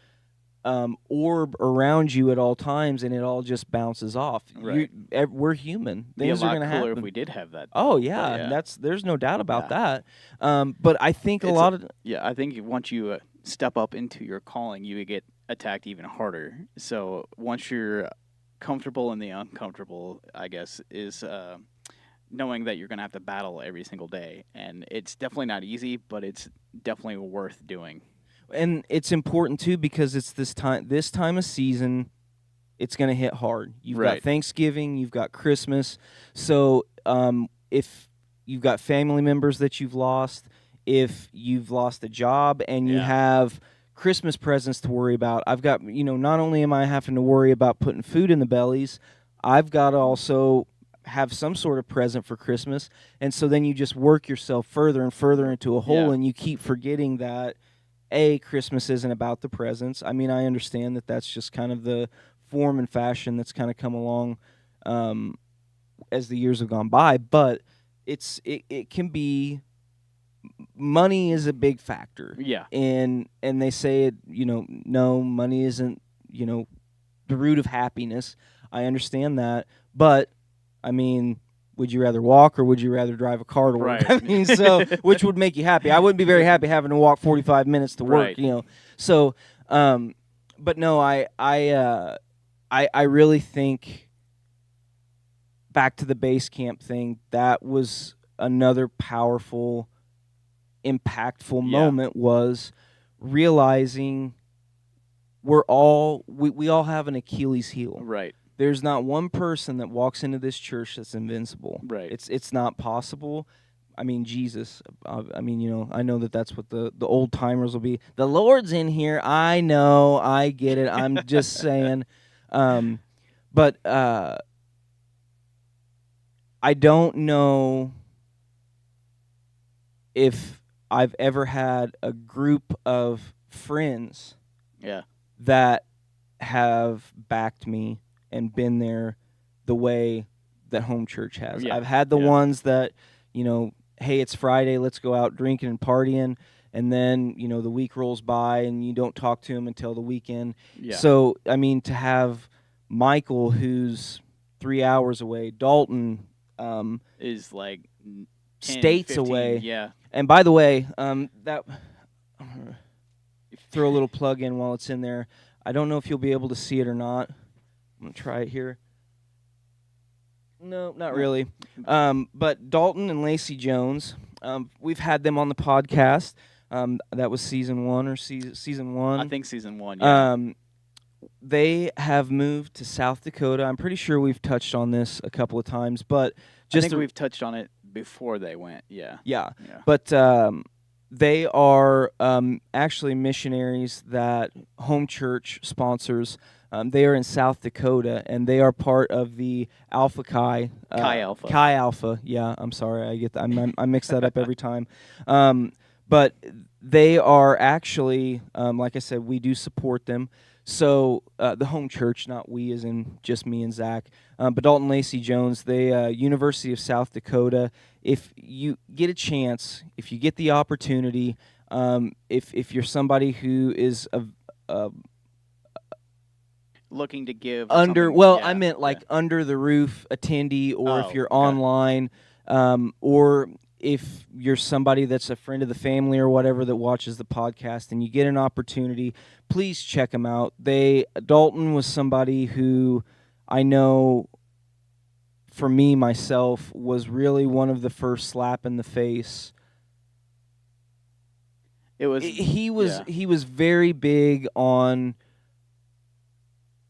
orb around you at all times, and it all just bounces off. Right. We're human. Things are going to happen. happen. If we did have that. Oh yeah, there's no doubt about that. But I think I think once you step up into your calling, you get attacked even harder. So once you're comfortable in the uncomfortable, I guess, is knowing that you're going to have to battle every single day, and it's definitely not easy, but it's definitely worth doing. and it's important too because it's this time of season. It's going to hit hard. You've got Right. Thanksgiving, you've got Christmas. So if you've got family members that you've lost, if you've lost a job and you Yeah. have Christmas presents to worry about, I've got, not only am I having to worry about putting food in the bellies, I've got to also have some sort of present for Christmas. And so then you just work yourself further and further into a hole, Yeah. and you keep forgetting that Christmas isn't about the presents. I mean, I understand that that's just kind of the form and fashion that's kind of come along um, as the years have gone by, but it can be, money is a big factor. Yeah. And they say it, no, money isn't, the root of happiness. I understand that, but I mean, would you rather walk or would you rather drive a car to work? Right. I mean, so which would make you happy? I wouldn't be very happy having to walk 45 minutes to work, Right. So, but no, I really think, back to the base camp thing, that was another powerful, impactful Yeah. moment, was realizing we all have an Achilles heel. Right. There's not one person that walks into this church that's invincible. Right. It's not possible. I mean, Jesus. I mean, I know that that's what the old timers will be. The Lord's in here. I know. I get it. I'm just saying. But I don't know if I've ever had a group of friends Yeah. that have backed me and been there the way that home church has. Yeah. I've had the Yeah. ones that, hey, it's Friday, let's go out drinking and partying, and then, the week rolls by and you don't talk to them until the weekend. Yeah. So, I mean, to have Michael, who's 3 hours away, Dalton, Is like 10, states 15, away. Yeah. And by the way, that throw a little plug in while it's in there. I don't know if you'll be able to see it or not. I'm gonna try it here. No, not really. But Dalton and Lacey Jones, we've had them on the podcast. That was season 1 or season 1. I think season 1. Yeah. They have moved to South Dakota. I'm pretty sure we've touched on this a couple of times, but I think we've touched on it before they went. Yeah. Yeah. Yeah. But they are actually missionaries that home church sponsors. They are in South Dakota, and they are part of the Alpha Chi. Chi Alpha. Chi Alpha. Yeah, I'm sorry. I get that. I mix that up every time. But they are actually, like I said, we do support them. So the home church, not we, as in just me and Zach, but Dalton Lacey Jones, they University of South Dakota. If you get a chance, if you get the opportunity, if you're somebody who is looking to give under, something. well, Yeah. I meant like under the roof attendee, or if Oh, you're okay. online, or if you're somebody that's a friend of the family or whatever that watches the podcast and you get an opportunity, please check them out. Dalton was somebody who I know, for me, myself, was really one of the first slap in the face. It was. He was Yeah. he was very big on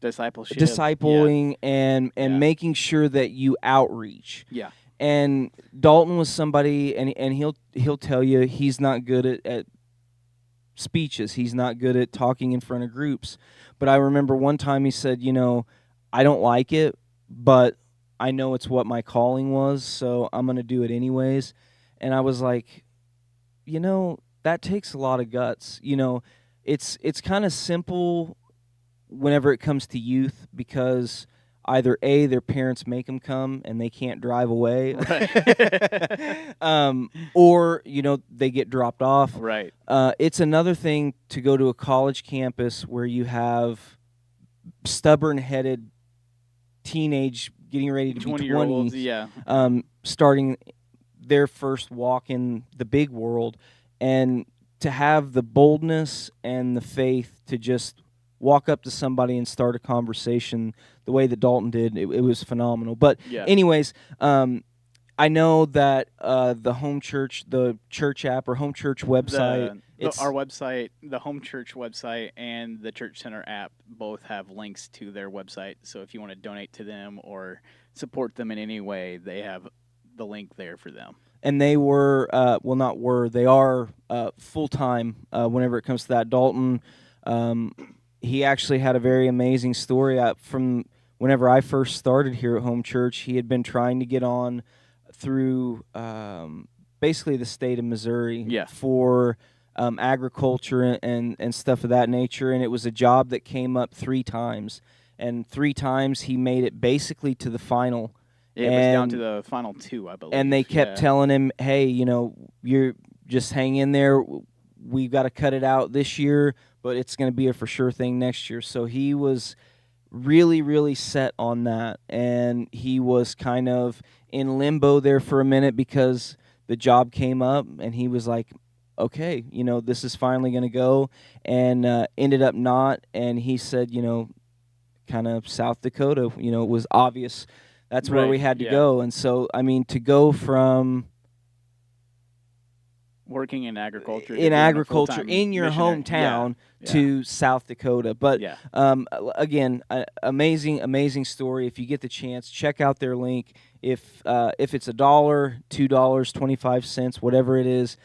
Discipleship. discipling and Yeah. making sure that you outreach. Yeah. And Dalton was somebody, and he'll tell you he's not good at speeches. He's not good at talking in front of groups. But I remember one time he said, I don't like it, but I know it's what my calling was, so I'm going to do it anyways. And I was like, that takes a lot of guts. It's kind of simple whenever it comes to youth, because either A, their parents make them come and they can't drive away, Right. or they get dropped off. Right. It's another thing to go to a college campus where you have stubborn-headed teenage getting ready to be 20-year-olds. 20, Yeah. starting their first walk in the big world, and to have the boldness and the faith to just walk up to somebody and start a conversation the way that Dalton did, it was phenomenal. But Yeah. anyways, I know that the home church, the church app or home church website, Our it's website, the home church website, and the church center app both have links to their website. So if you want to donate to them or support them in any way, they have the link there for them. and they were well, not were, they are full time whenever it comes to that. Dalton, um, he actually had a very amazing story from whenever I first started here at home church. He had been trying to get on through basically the state of Missouri Yeah. for agriculture and stuff of that nature, and it was a job that came up 3 times, and 3 times he made it basically to the final. It was down to the final 2, I believe. And they kept telling him, hey, you're just hang in there. We've got to cut it out this year, but it's going to be a for sure thing next year. So he was really, really set on that. And he was kind of in limbo there for a minute because the job came up, and he was like, okay, this is finally going to go, and ended up not. And he said, kind of South Dakota, it was obvious that's where we had to go. And so, I mean, to go from working in agriculture in your hometown to South Dakota. But again, amazing story. If you get the chance, check out their link. If it's $1, $2, 25 cents, whatever it is,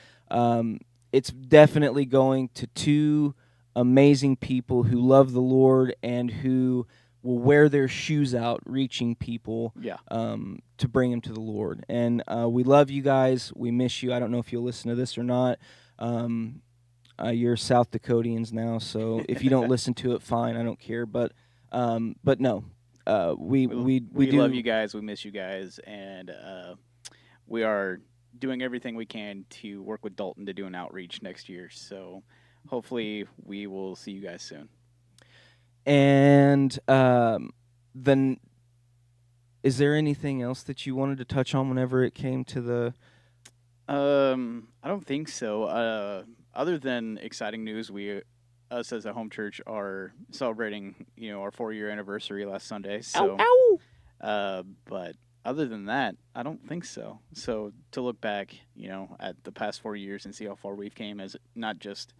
it's definitely going to 2 amazing people who love the Lord and who will wear their shoes out reaching people to bring them to the Lord. And we love you guys. We miss you. I don't know if you'll listen to this or not. You're South Dakotians now, so if you don't listen to it, fine. I don't care. But no, we do love you guys. We miss you guys, and we are doing everything we can to work with Dalton to do an outreach next year. So hopefully we will see you guys soon. And then, is there anything else that you wanted to touch on whenever it came to the? I don't think so. Other than exciting news, us as a home church are celebrating, our 4-year anniversary last Sunday. So, but other than that, I don't think so. So to look back, at the past 4 years and see how far we've came as not just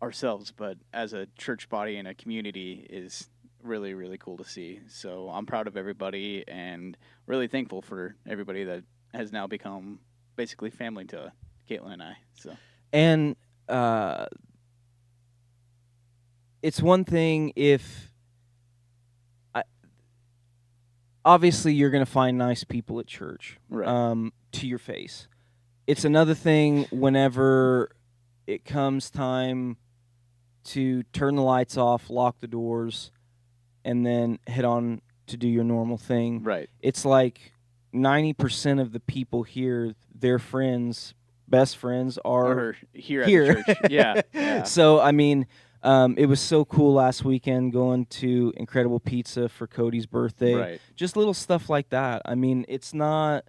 ourselves, but as a church body and a community is really, really cool to see. So I'm proud of everybody and really thankful for everybody that has now become basically family to Caitlin and I. So, and it's one thing if obviously you're going to find nice people at church, right. To your face. It's another thing whenever it comes time to turn the lights off, lock the doors, and then head on to do your normal thing. Right. It's like 90% of the people here, their friends, best friends are here. At the church. Yeah. So, I mean, it was so cool last weekend going to Incredible Pizza for Cody's birthday. Right. Just little stuff like that. I mean, it's not,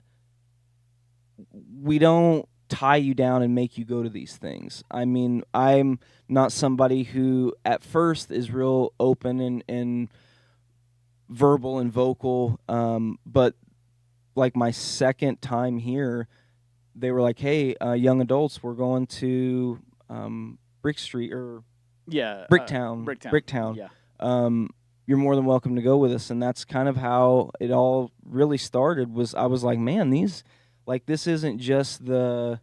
we don't tie you down and make you go to these things. I mean, I'm not somebody who at first is real open and verbal and vocal, but like my second time here, they were like, hey, young adults, we're going to Brick Street or Bricktown. Bricktown. Yeah. You're more than welcome to go with us. And that's kind of how it all really started. I was like, man, this isn't just the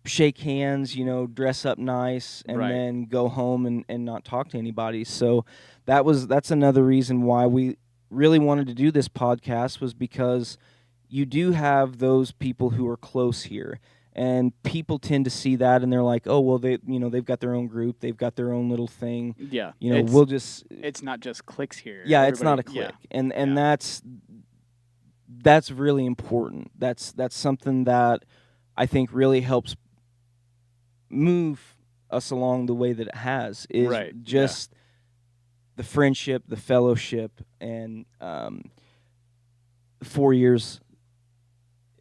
shake hands, dress up nice, and then go home and not talk to anybody. So that's another reason why we really wanted to do this podcast, was because you do have those people who are close here, and people tend to see that and they're like, oh, well, they've got their own group, they've got their own little thing. Yeah. It's not just cliques here. Yeah, it's not a clique. And that's really important. That's something that I think really helps move us along the way that it has, is just the friendship, the fellowship, and 4 years.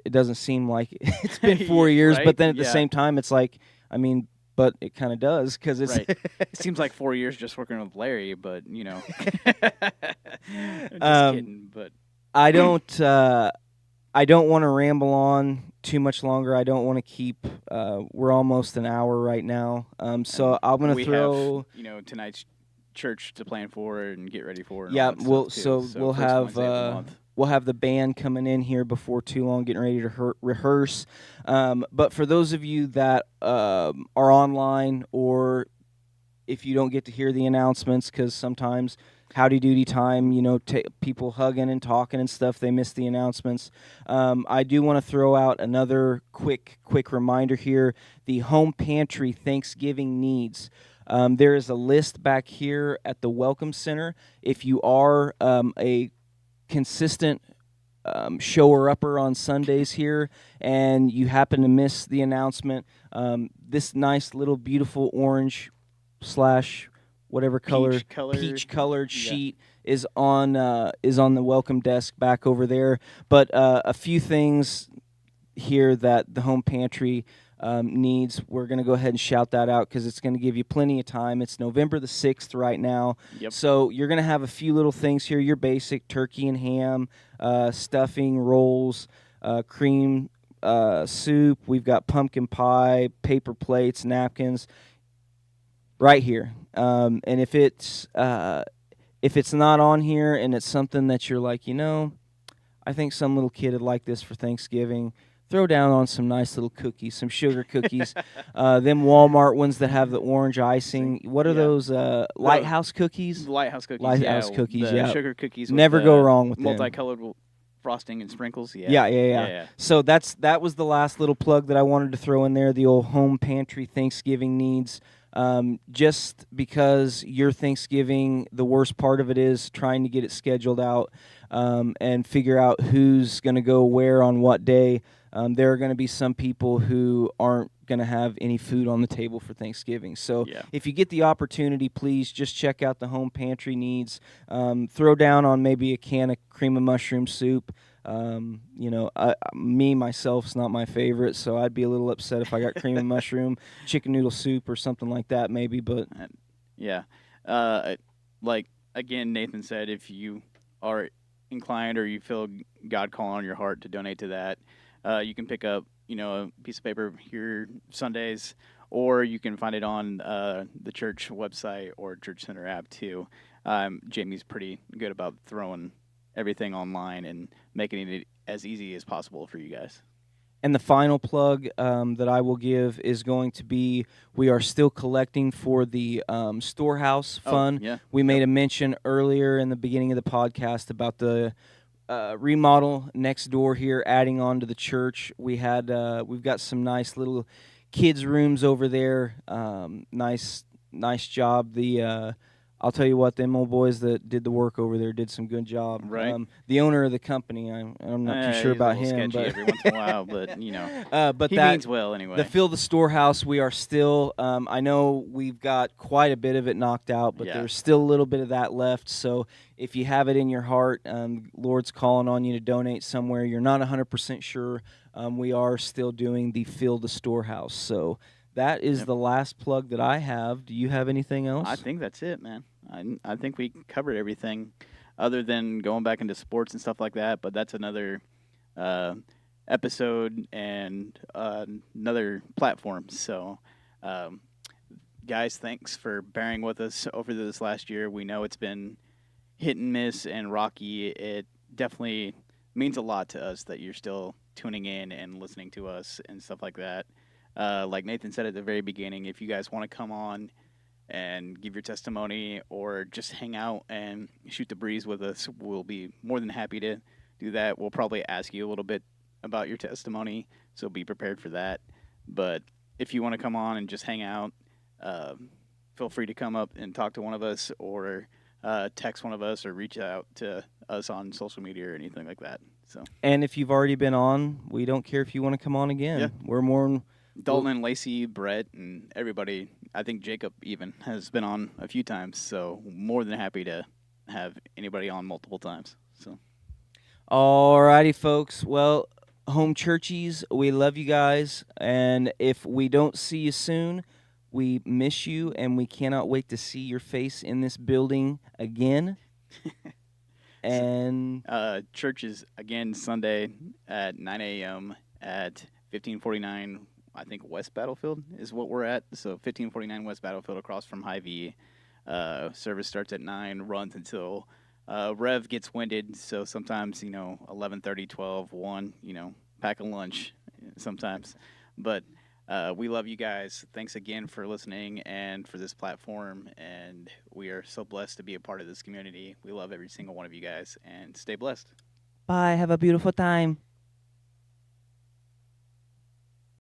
It doesn't seem like it's been 4 years, but then at the same time, it's like, I mean, but it kind of does, because it's it seems like 4 years just working with Larry, but just kidding. But I don't. I don't want to ramble on too much longer. I don't want to keep. We're almost an hour right now. So And I'm gonna we have, throw. tonight's church to plan for and get ready for and all Yeah, that stuff too. So we'll first have Wednesday of the month. the band coming in here before too long, getting ready to rehearse. But for those of you that are online, or if you don't get to hear the announcements, because sometimes howdy doody time, people hugging and talking and stuff, they miss the announcements. I do want to throw out another quick reminder here: the home pantry Thanksgiving needs. There is a list back here at the Welcome Center. If you are a consistent shower upper on Sundays here, and you happen to miss the announcement, this nice little beautiful orange slash whatever color peach colored Yeah. sheet is on the welcome desk back over there. But a few things here that the home pantry needs. We're going to go ahead and shout that out because it's going to give you plenty of time. It's November the 6th right now. Yep. So you're going to have a few little things here. Your basic turkey and ham, stuffing, rolls, cream soup. We've got pumpkin pie, paper plates, napkins right here. And if it's not on here and it's something that you're like, I think some little kid would like this for Thanksgiving, throw down on some nice little cookies, some sugar cookies. Them Walmart ones that have the orange icing. What are those? Lighthouse cookies? Lighthouse cookies. Lighthouse cookies, the yeah. sugar cookies. Never with go wrong with them. multicolored frosting and sprinkles. Yeah. So that was the last little plug that I wanted to throw in there. The old home pantry Thanksgiving needs. Just because your Thanksgiving, the worst part of it is trying to get it scheduled out and figure out who's going to go where on what day. There are going to be some people who aren't going to have any food on the table for Thanksgiving. So if you get the opportunity, please just check out the home pantry needs. Throw down on maybe a can of cream of mushroom soup. Myself's not my favorite, so I'd be a little upset if I got cream of mushroom, chicken noodle soup, or something like that, maybe. But like again, Nathan said, if you are inclined or you feel God calling on your heart to donate to that, you can pick up, a piece of paper here Sundays, or you can find it on the church website or church center app too. Jamie's pretty good about throwing everything online and making it as easy as possible for you guys. And the final plug that I will give is going to be, we are still collecting for the storehouse fund. We made a mention earlier in the beginning of the podcast about the remodel next door here, adding on to the church. We've got some nice little kids' rooms over there. Nice job. I'll tell you what, them old boys that did the work over there did some good job. Right. The owner of the company, I'm not too sure about him, but every once in a while, but but he means well anyway. The Fill the Storehouse, we are still. I know we've got quite a bit of it knocked out, but there's still a little bit of that left. So if you have it in your heart, Lord's calling on you to donate somewhere, you're not 100% sure. We are still doing the Fill the Storehouse. So that is the last plug that I have. Do you have anything else? I think that's it, man. I think we covered everything other than going back into sports and stuff like that, but that's another episode and another platform. So, guys, thanks for bearing with us over this last year. We know it's been hit and miss and rocky. It definitely means a lot to us that you're still tuning in and listening to us and stuff like that. Like Nathan said at the very beginning, if you guys want to come on and give your testimony or just hang out and shoot the breeze with us, we'll be more than happy to do that. We'll probably ask you a little bit about your testimony, so be prepared for that. But if you want to come on and just hang out, feel free to come up and talk to one of us, or text one of us, or reach out to us on social media or anything like that. So, and if you've already been on, we don't care if you want to come on again. We're more Dalton and Lacey, Brett, and everybody. I think Jacob even has been on a few times, so more than happy to have anybody on multiple times. So, alrighty, folks. Well, home churchies, we love you guys, and if we don't see you soon, we miss you, and we cannot wait to see your face in this building again. And Church is again Sunday at 9 a.m. at 1549. I think West Battlefield is what we're at. So 1549 West Battlefield, across from Hy-Vee. Service starts at 9, runs until Rev gets winded. So sometimes 11:30, 12, 1. Pack a lunch sometimes, but. We love you guys. Thanks again for listening and for this platform. And we are so blessed to be a part of this community. We love every single one of you guys, and stay blessed. bye. Have a beautiful time.